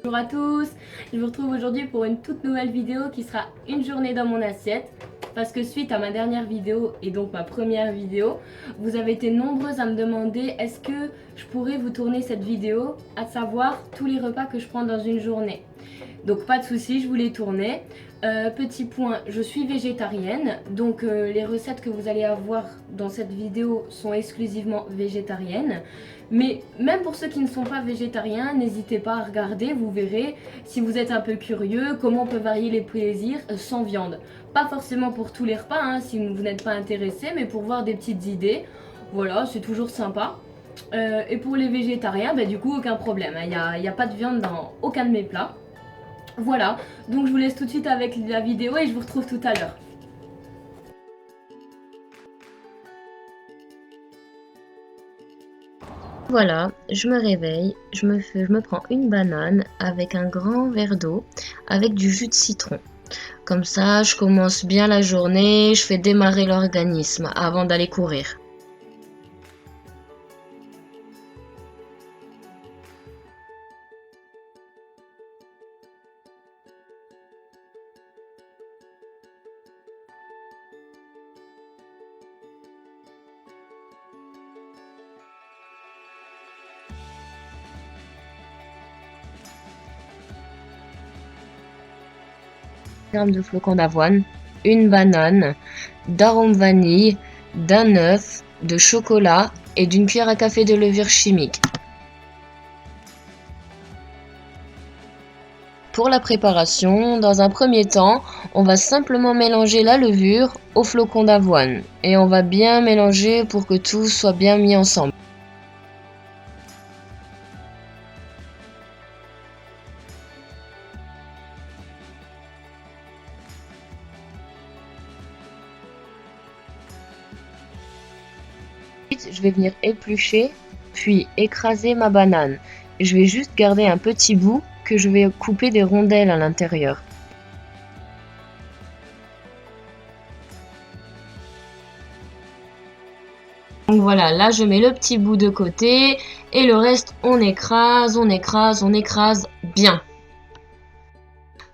Bonjour à tous, je vous retrouve aujourd'hui pour une toute nouvelle vidéo qui sera une journée dans mon assiette. Parce que suite à ma dernière vidéo et donc ma première vidéo, vous avez été nombreuses à me demander est-ce que je pourrais vous tourner cette vidéo, à savoir tous les repas que je prends dans une journée. Donc pas de souci, je vous les tournais. Petit point, je suis végétarienne, donc les recettes que vous allez avoir dans cette vidéo sont exclusivement végétariennes. Mais même pour ceux qui ne sont pas végétariens, n'hésitez pas à regarder, vous verrez, si vous êtes un peu curieux, comment on peut varier les plaisirs sans viande. Pas forcément pour tous les repas, hein, si vous n'êtes pas intéressé, mais pour voir des petites idées. Voilà, c'est toujours sympa. Et pour les végétariens, bah, du coup, aucun problème. Il n'y a pas de viande dans aucun de mes plats. Voilà, donc je vous laisse tout de suite avec la vidéo et je vous retrouve tout à l'heure. Voilà, je me réveille, je me prends une banane avec un grand verre d'eau avec du jus de citron. Comme ça, je commence bien la journée, je fais démarrer l'organisme avant d'aller courir. Gramme de flocons d'avoine, une banane, d'arôme vanille, d'un œuf, de chocolat et d'une cuillère à café de levure chimique. Pour la préparation, dans un premier temps, on va simplement mélanger la levure aux flocons d'avoine et on va bien mélanger pour que tout soit bien mis ensemble. Ensuite, je vais venir éplucher puis écraser ma banane. Je vais juste garder un petit bout que je vais couper des rondelles à l'intérieur. Donc voilà, là je mets le petit bout de côté et le reste on écrase, on écrase, on écrase bien.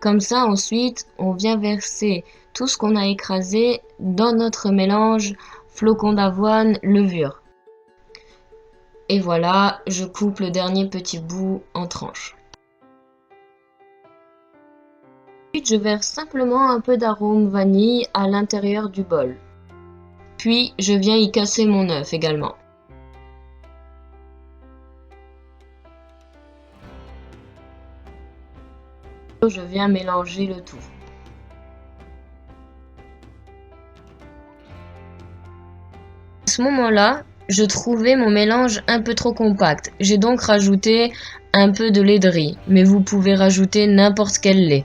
Comme ça ensuite on vient verser tout ce qu'on a écrasé dans notre mélange flocons d'avoine, levure. Et voilà, je coupe le dernier petit bout en tranches. Ensuite je verse simplement un peu d'arôme vanille à l'intérieur du bol. Puis je viens y casser mon œuf également. Je viens mélanger le tout. À ce moment-là, je trouvais mon mélange un peu trop compact. J'ai donc rajouté un peu de lait de riz, mais vous pouvez rajouter n'importe quel lait.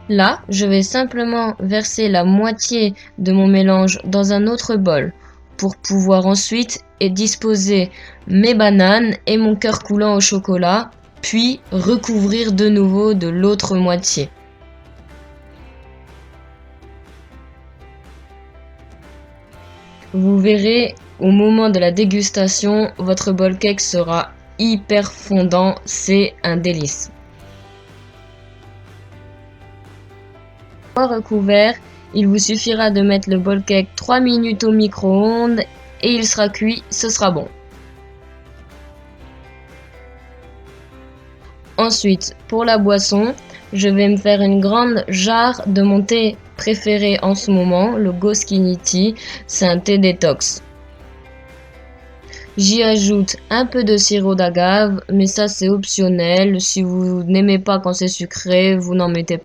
Là, je vais simplement verser la moitié de mon mélange dans un autre bol pour pouvoir ensuite disposer mes bananes et mon cœur coulant au chocolat, puis recouvrir de nouveau de l'autre moitié. Vous verrez, au moment de la dégustation, votre bol cake sera hyper fondant, c'est un délice. Une fois recouvert, il vous suffira de mettre le bol cake 3 minutes au micro-ondes et il sera cuit, ce sera bon. Ensuite, pour la boisson, je vais me faire une grande jarre de mon thé préféré en ce moment, le Goskinny Tea, c'est un thé détox. J'y ajoute un peu de sirop d'agave, mais ça c'est optionnel, si vous n'aimez pas quand c'est sucré, vous n'en mettez pas.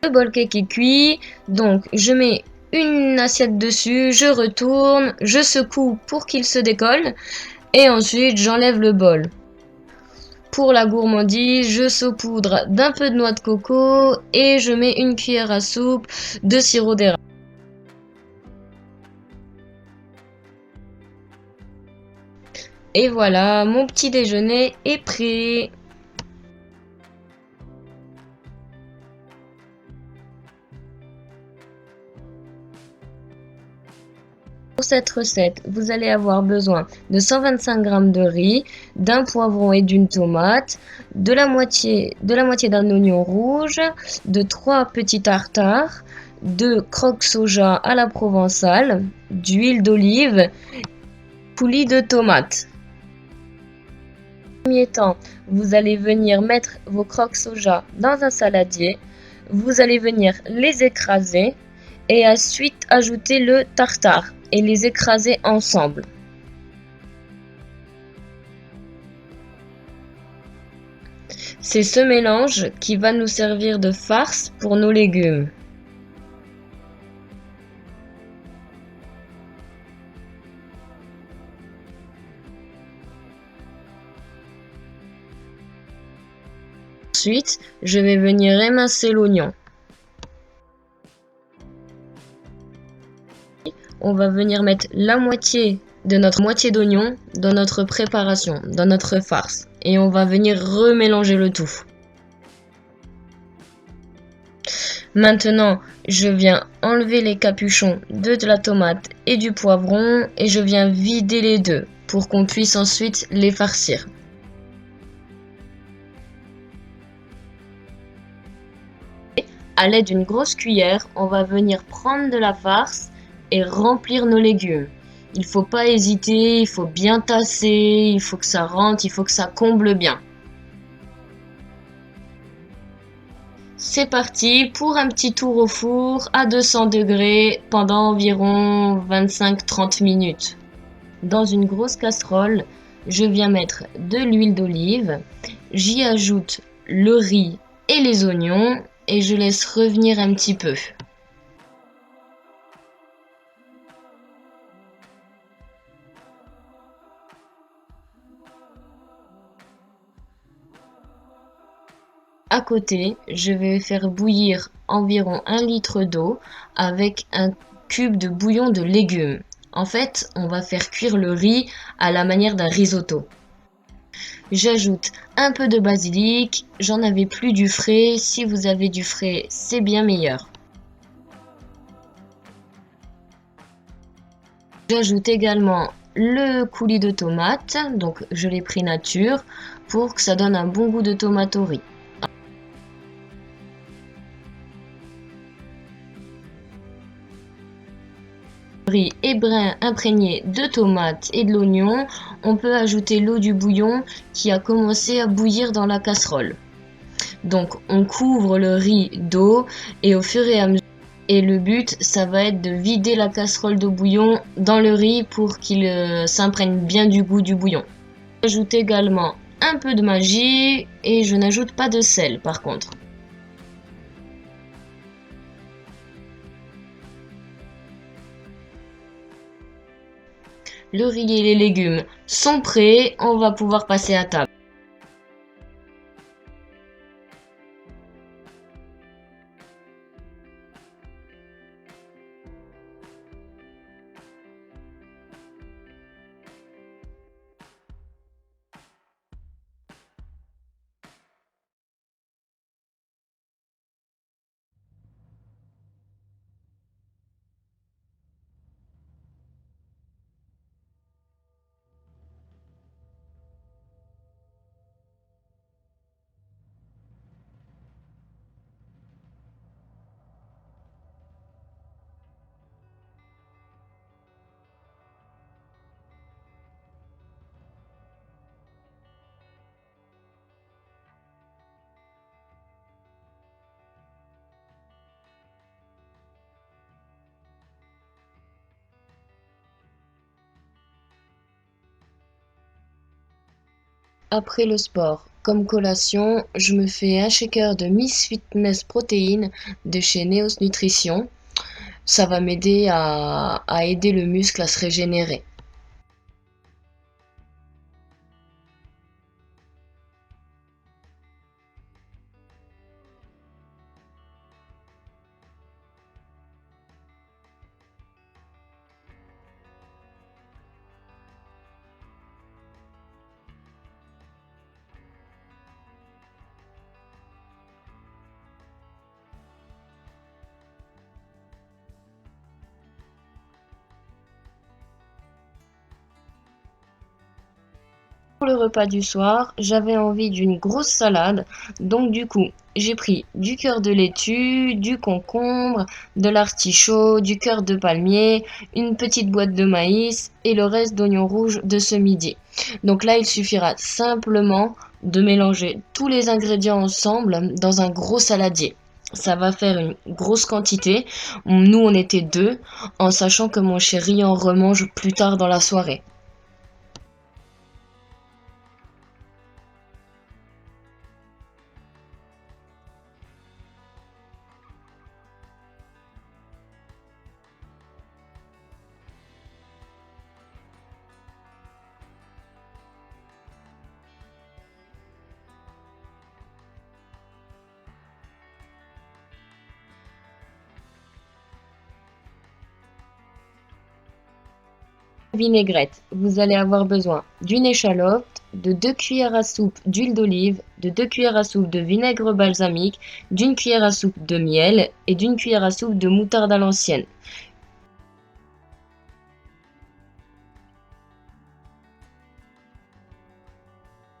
Le bol cake est cuit, donc je mets une assiette dessus, je retourne, je secoue pour qu'il se décolle et ensuite j'enlève le bol. Pour la gourmandise, je saupoudre d'un peu de noix de coco et je mets une cuillère à soupe de sirop d'érable. Et voilà, mon petit déjeuner est prêt. cette recette, vous allez avoir besoin de 125 g de riz, d'un poivron et d'une tomate, de la moitié d'un oignon rouge, de 3 petits tartares, de croque soja à la provençale, d'huile d'olive, coulis de tomates. En premier temps, vous allez venir mettre vos croques soja dans un saladier, vous allez venir les écraser et ensuite ajouter le tartare et les écraser ensemble. C'est ce mélange qui va nous servir de farce pour nos légumes. Ensuite, je vais venir émincer l'oignon. On va venir mettre la moitié de notre moitié d'oignon dans notre préparation, dans notre farce. Et on va venir remélanger le tout. Maintenant, je viens enlever les capuchons de la tomate et du poivron et je viens vider les deux pour qu'on puisse ensuite les farcir. À l'aide d'une grosse cuillère, on va venir prendre de la farce et remplir nos légumes. Il faut pas hésiter, il faut bien tasser, il faut que ça rentre, il faut que ça comble bien. C'est parti pour un petit tour au four à 200 degrés pendant environ 25-30 minutes. Dans une grosse casserole, je viens mettre de l'huile d'olive, j'y ajoute le riz et les oignons et je laisse revenir un petit peu. À côté, je vais faire bouillir environ 1 litre d'eau avec un cube de bouillon de légumes. En fait, on va faire cuire le riz à la manière d'un risotto. J'ajoute un peu de basilic, j'en avais plus du frais, si vous avez du frais, c'est bien meilleur. J'ajoute également le coulis de tomate, donc je l'ai pris nature, pour que ça donne un bon goût de tomate au riz. Le riz est brun imprégné de tomates et de l'oignon, on peut ajouter l'eau du bouillon qui a commencé à bouillir dans la casserole. Donc on couvre le riz d'eau et au fur et à mesure, et le but ça va être de vider la casserole de bouillon dans le riz pour qu'il s'imprègne bien du goût du bouillon. J'ajoute également un peu de magie et je n'ajoute pas de sel par contre. Le riz et les légumes sont prêts, on va pouvoir passer à table. Après le sport, comme collation, je me fais un shaker de Miss Fitness Protein de chez Neos Nutrition. Ça va m'aider à aider le muscle à se régénérer. Pour le repas du soir, j'avais envie d'une grosse salade, donc du coup, j'ai pris du cœur de laitue, du concombre, de l'artichaut, du cœur de palmier, une petite boîte de maïs et le reste d'oignons rouges de ce midi. Donc là, il suffira simplement de mélanger tous les ingrédients ensemble dans un gros saladier. Ça va faire une grosse quantité. Nous, on était deux, en sachant que mon chéri en remange plus tard dans la soirée. Vinaigrette, vous allez avoir besoin d'une échalote, de 2 cuillères à soupe d'huile d'olive, de 2 cuillères à soupe de vinaigre balsamique, d'une cuillère à soupe de miel et d'une cuillère à soupe de moutarde à l'ancienne.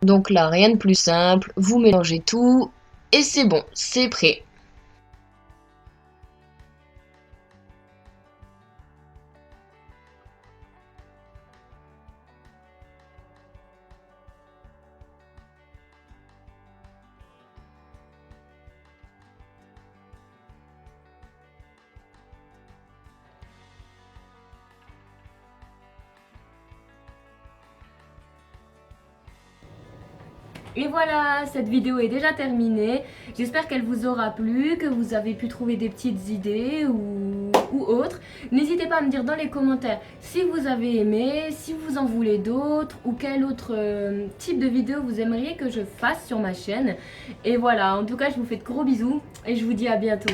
Donc là, rien de plus simple, vous mélangez tout et c'est bon, c'est prêt. Et voilà, cette vidéo est déjà terminée. J'espère qu'elle vous aura plu, que vous avez pu trouver des petites idées ou autres. N'hésitez pas à me dire dans les commentaires si vous avez aimé, si vous en voulez d'autres ou quel autre type de vidéo vous aimeriez que je fasse sur ma chaîne. Et voilà, en tout cas, je vous fais de gros bisous et je vous dis à bientôt.